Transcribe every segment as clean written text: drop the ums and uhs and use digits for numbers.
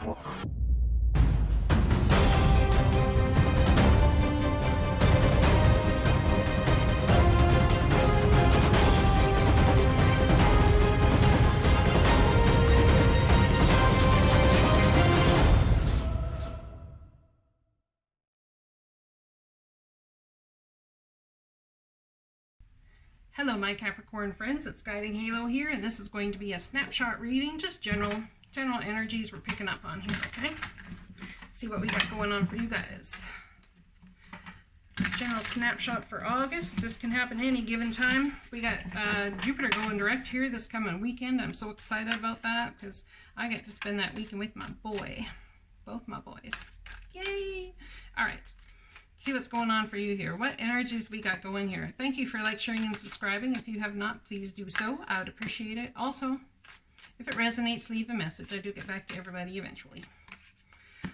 Hello my Capricorn friends, it's guidinghalo here, and this is going to be a snapshot reading, just general energies we're picking up on here, okay? Let's see what we got going on for you guys. General snapshot for August. This can happen any given time. We got Jupiter going direct here this coming weekend. I'm so excited about that because I get to spend that weekend with my boy. Both my boys. Yay! Alright. See what's going on for you here. What energies we got going here. Thank you for like, sharing, and subscribing. If you have not, please do so. I would appreciate it. Also, if it resonates, leave a message. I do get back to everybody eventually.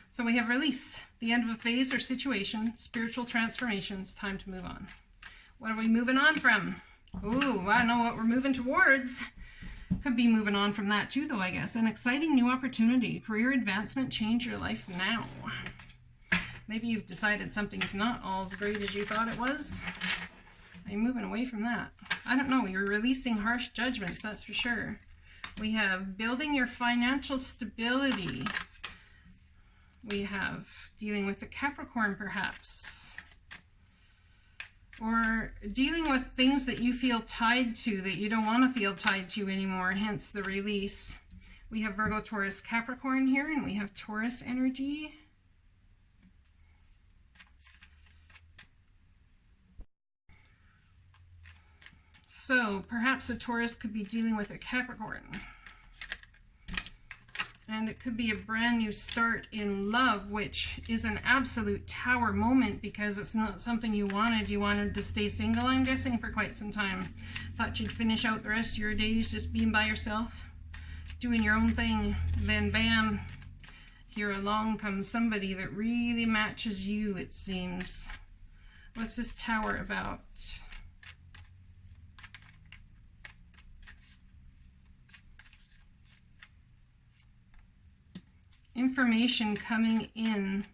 So we have release, the end of a phase or situation, spiritual transformations, time to move on. What are we moving on from? Ooh, I know what we're moving towards. Could be moving on from that too, though, I guess. An exciting new opportunity, career advancement, change your life now. Maybe you've decided something's not all as great as you thought it was. Are you moving away from that? I don't know. You're releasing harsh judgments, that's for sure. We have building your financial stability. We have dealing with the Capricorn, perhaps. Or dealing with things that you feel tied to that you don't want to feel tied to anymore, hence the release. We have Virgo, Taurus, Capricorn here, and we have Taurus energy. So perhaps a Taurus could be dealing with a Capricorn. And it could be a brand new start in love, which is an absolute tower moment because it's not something you wanted. You wanted to stay single, I'm guessing, for quite some time. Thought you'd finish out the rest of your days just being by yourself, doing your own thing. Then bam, here along comes somebody that really matches you, it seems. What's this tower about? Information coming in.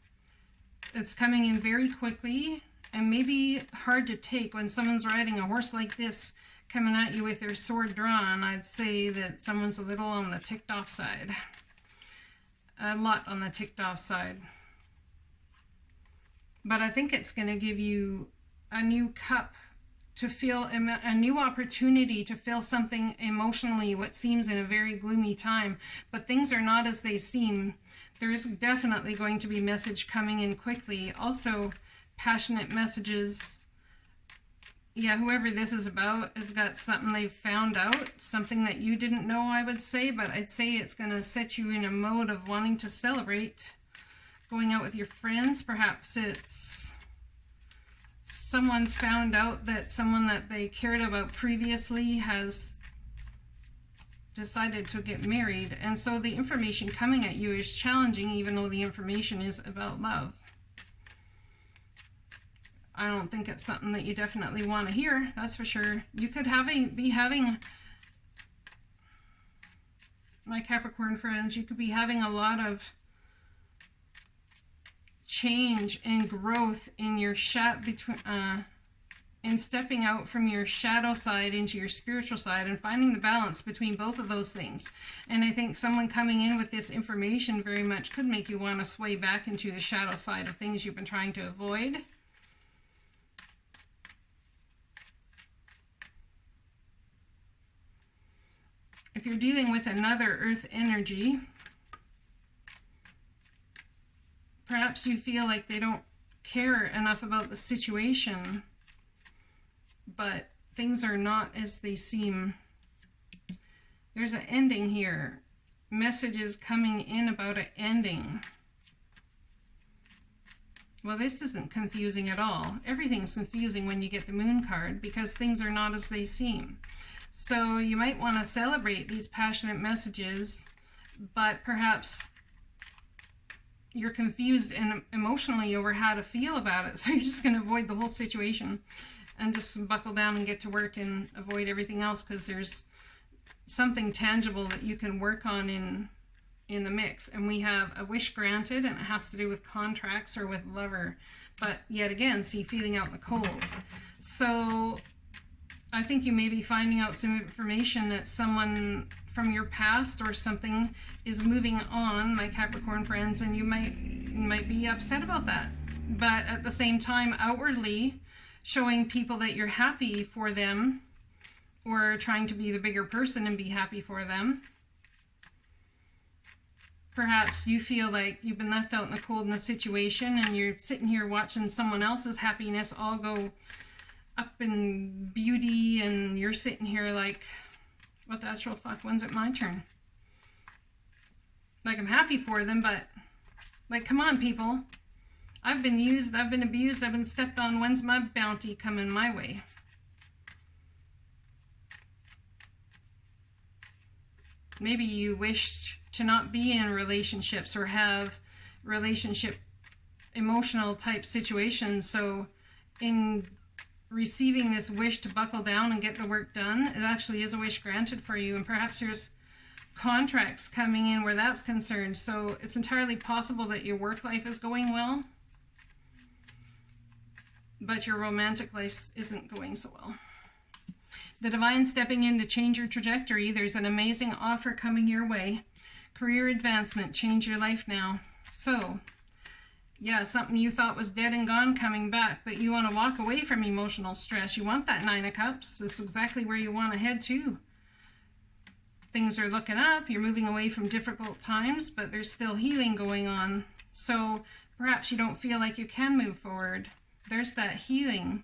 It's coming in very quickly and maybe hard to take. When someone's riding a horse like this coming at you with their sword drawn, I'd say that someone's a little on the ticked off side. A lot on the ticked off side. But I think it's going to give you a new cup to feel, a new opportunity to feel something emotionally, what seems in a very gloomy time. But things are not as they seem. There is definitely going to be message coming in quickly. Also, passionate messages. Yeah, whoever this is about has got something they've found out, something that you didn't know, I would say, but I'd say it's going to set you in a mode of wanting to celebrate, going out with your friends. Perhaps it's someone's found out that someone that they cared about previously has decided to get married, and so the information coming at you is challenging, even though the information is about love. I don't think it's something that you definitely want to hear, that's for sure. You could be having, my Capricorn friends, you could be having a lot of change and growth in your in stepping out from your shadow side into your spiritual side and finding the balance between both of those things. And I think someone coming in with this information very much could make you want to sway back into the shadow side of things you've been trying to avoid. If you're dealing with another earth energy, perhaps you feel like they don't care enough about the situation, but things are not as they seem. There's an ending here. Messages coming in about an ending. Well, this isn't confusing at all. Everything's confusing when you get the moon card because things are not as they seem. So you might want to celebrate these passionate messages, but perhaps you're confused and emotionally over how to feel about it. So you're just going to avoid the whole situation and just buckle down and get to work and avoid everything else, because there's something tangible that you can work on in in the mix, and we have a wish granted, and it has to do with contracts or with lover. But yet again, see, feeling out in the cold. So I think you may be finding out some information that someone from your past or something is moving on, my Capricorn friends, and you might be upset about that. But at the same time, outwardly showing people that you're happy for them, or trying to be the bigger person and be happy for them. Perhaps you feel like you've been left out in the cold in a situation, and you're sitting here watching someone else's happiness all go up in beauty, and you're sitting here like, what the actual fuck, when's it my turn? Like, I'm happy for them, but like, come on, people. I've been used, I've been abused, I've been stepped on. When's my bounty coming my way? Maybe you wished to not be in relationships or have relationship emotional type situations. So in receiving this wish to buckle down and get the work done, it actually is a wish granted for you. And perhaps there's contracts coming in where that's concerned. So it's entirely possible that your work life is going well, but your romantic life isn't going so well. The divine stepping in to change your trajectory. There's an amazing offer coming your way. Career advancement, change your life now. So, yeah, something you thought was dead and gone coming back, but you want to walk away from emotional stress. You want that 9 of Cups. That's exactly where you want to head to. Things are looking up. You're moving away from difficult times, but there's still healing going on. So perhaps you don't feel like you can move forward. There's that healing.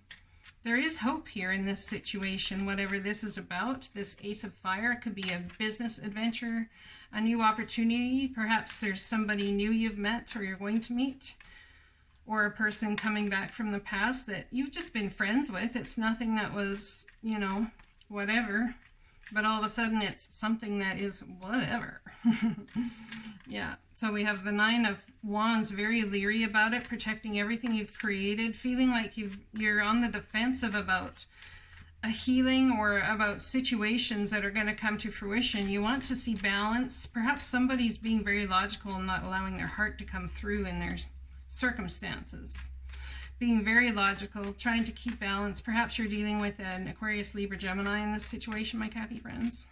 There is hope here in this situation, whatever this is about. This Ace of Fire, it could be a business adventure, a new opportunity. Perhaps there's somebody new you've met or you're going to meet, or a person coming back from the past that you've just been friends with. It's nothing that was, you know, whatever, but all of a sudden it's something that is whatever. Yeah, so we have the 9 of Wands, very leery about it, protecting everything you've created, feeling like you're on the defensive about a healing or about situations that are going to come to fruition. You want to see balance. Perhaps somebody's being very logical and not allowing their heart to come through in their circumstances. Being very logical, trying to keep balance. Perhaps you're dealing with an Aquarius, Libra, Gemini in this situation, my Cappy friends.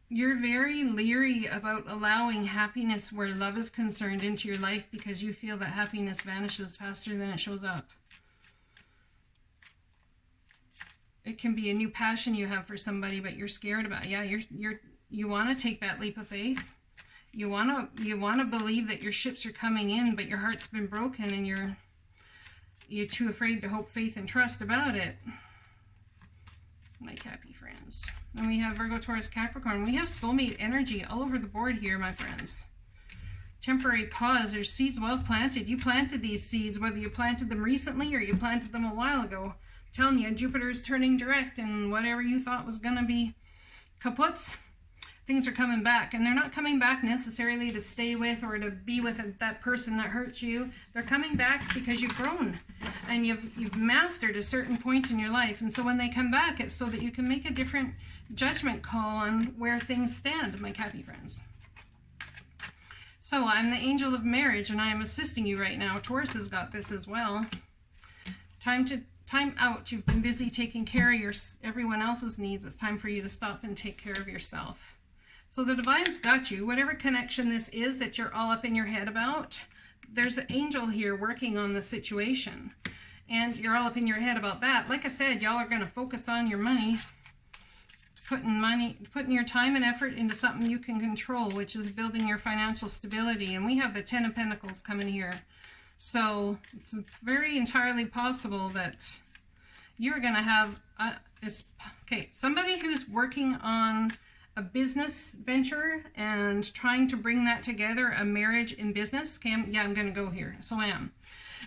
You're very leery about allowing happiness where love is concerned into your life because you feel that happiness vanishes faster than it shows up. It can be a new passion you have for somebody, but you're scared about it. Yeah, you want to take that leap of faith. You want to believe that your ships are coming in, but your heart's been broken and you're too afraid to hope, faith, and trust about it. My Cappy friends. And we have Virgo, Taurus, Capricorn. We have soulmate energy all over the board here, my friends. Temporary pause. There's seeds well planted. You planted these seeds, whether you planted them recently or you planted them a while ago. I'm telling you, Jupiter's turning direct, and whatever you thought was going to be kaputs, things are coming back. And they're not coming back necessarily to stay with or to be with that person that hurts you. They're coming back because you've grown and you've mastered a certain point in your life. And so when they come back, it's so that you can make a different judgment call on where things stand, my Cappy friends. So I'm the angel of marriage, and I am assisting you right now. Taurus has got this as well. Time out. You've been busy taking care of everyone else's needs. It's time for you to stop and take care of yourself. So the divine's got you. Whatever connection this is that you're all up in your head about, there's an angel here working on the situation. And you're all up in your head about that. Like I said, y'all are going to focus on your money. Putting your time and effort into something you can control, which is building your financial stability. And we have the 10 of Pentacles coming here. So it's very entirely possible that you're going to have, somebody who's working on a business venture and trying to bring that together, a marriage in business. Okay, I'm going to go here. So I am.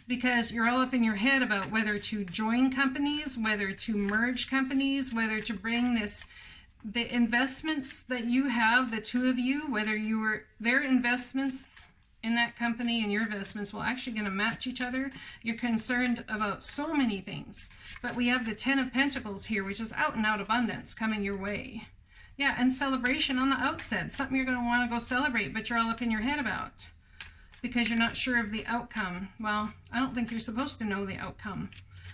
Because you're all up in your head about whether to join companies, whether to merge companies, whether to bring the investments that you have, the two of you, whether their investments in that company and your investments will actually going to match each other. You're concerned about so many things. But we have the 10 of Pentacles here, which is out and out abundance coming your way. Yeah, and celebration on the outset. Something you're going to want to go celebrate, but you're all up in your head about because you're not sure of the outcome. Well, I don't think you're supposed to know the outcome.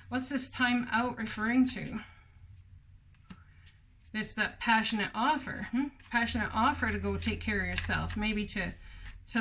What's this time out referring to? It's that passionate offer. Passionate offer to go take care of yourself. Maybe to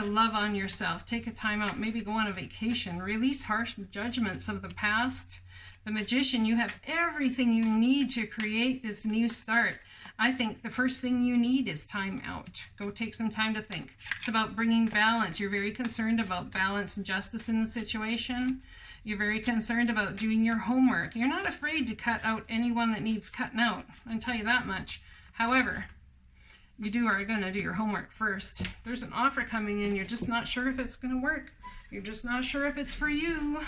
love on yourself. Take a time out. Maybe go on a vacation. Release harsh judgments of the past. The Magician, you have everything you need to create this new start. I think the first thing you need is time out. Go take some time to think. It's about bringing balance. You're very concerned about balance and justice in the situation. You're very concerned about doing your homework. You're not afraid to cut out anyone that needs cutting out. I can tell you that much. However, you are going to do your homework first. There's an offer coming in. You're just not sure if it's going to work. You're just not sure if it's for you.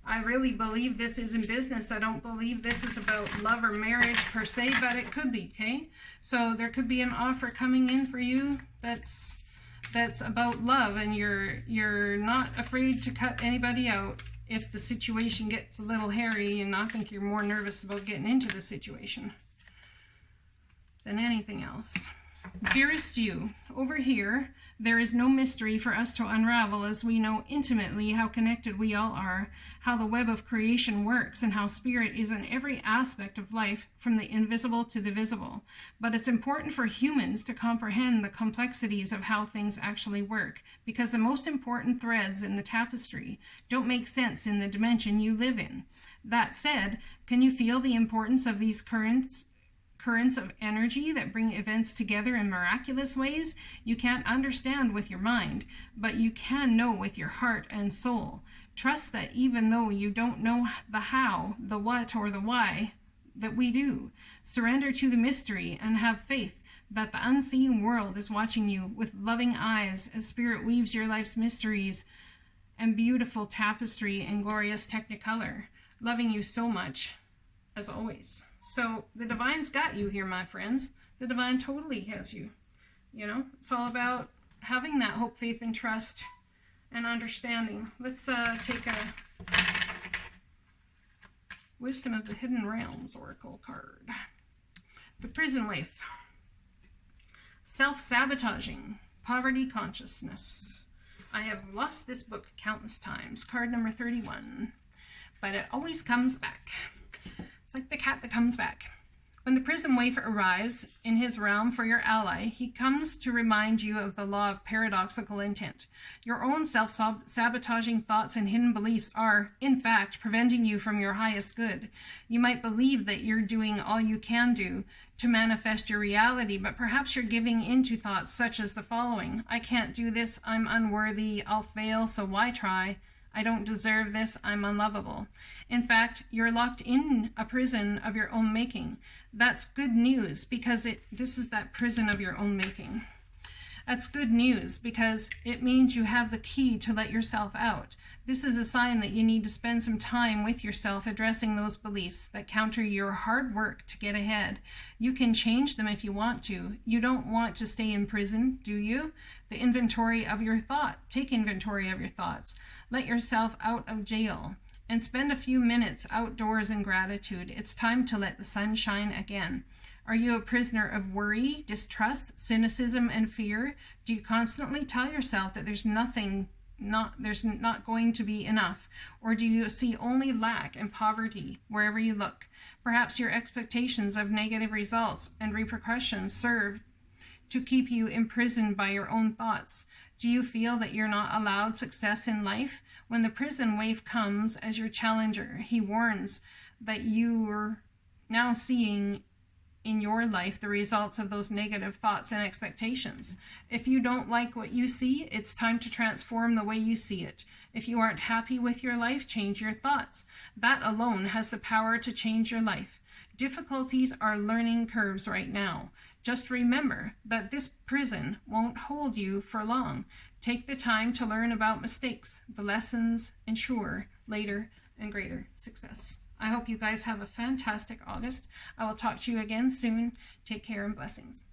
I really believe this is in business. I don't believe this is about love or marriage per se, but it could be, okay? So there could be an offer coming in for you that's about love, and you're not afraid to cut anybody out if the situation gets a little hairy, and I think you're more nervous about getting into the situation than anything else. Dearest you, over here, there is no mystery for us to unravel, as we know intimately how connected we all are, how the web of creation works, and how spirit is in every aspect of life, from the invisible to the visible. But it's important for humans to comprehend the complexities of how things actually work, because the most important threads in the tapestry don't make sense in the dimension you live in. That said, can you feel the importance of these currents of energy that bring events together in miraculous ways? You can't understand with your mind, but you can know with your heart and soul. Trust that even though you don't know the how, the what, or the why, that we do. Surrender to the mystery and have faith that the unseen world is watching you with loving eyes as spirit weaves your life's mysteries and beautiful tapestry in glorious technicolor. Loving you so much, as always. So the divine's got you here, my friends. The divine totally has you. You know, it's all about having that hope, faith, and trust and understanding. Let's take a Wisdom of the Hidden Realms Oracle card. The Prison Waif. Self-sabotaging. Poverty consciousness. I have lost this book countless times. Card number 31. But it always comes back. It's like the cat that comes back. When the prison waif arrives in his realm for your ally, he comes to remind you of the law of paradoxical intent. Your own self-sabotaging thoughts and hidden beliefs are, in fact, preventing you from your highest good. You might believe that you're doing all you can do to manifest your reality, but perhaps you're giving into thoughts such as the following: I can't do this, I'm unworthy, I'll fail, so why try? I don't deserve this, I'm unlovable. In fact, you're locked in a prison of your own making. That's good news, because this is that prison of your own making. That's good news because it means you have the key to let yourself out. This is a sign that you need to spend some time with yourself addressing those beliefs that counter your hard work to get ahead. You can change them if you want to. You don't want to stay in prison, do you? The inventory of your thought. Take inventory of your thoughts. Let yourself out of jail and spend a few minutes outdoors in gratitude. It's time to let the sun shine again. Are you a prisoner of worry, distrust, cynicism, and fear? Do you constantly tell yourself that there's not going to be enough? Or do you see only lack and poverty wherever you look? Perhaps your expectations of negative results and repercussions serve to keep you imprisoned by your own thoughts. Do you feel that you're not allowed success in life? When the prison waif comes as your challenger, he warns that you're now seeing in your life the results of those negative thoughts and expectations. If you don't like what you see, it's time to transform the way you see it. If you aren't happy with your life, change your thoughts. That alone has the power to change your life. Difficulties are learning curves right now. Just remember that this prison won't hold you for long. Take the time to learn about mistakes. The lessons ensure later and greater success. I hope you guys have a fantastic August. I will talk to you again soon. Take care and blessings.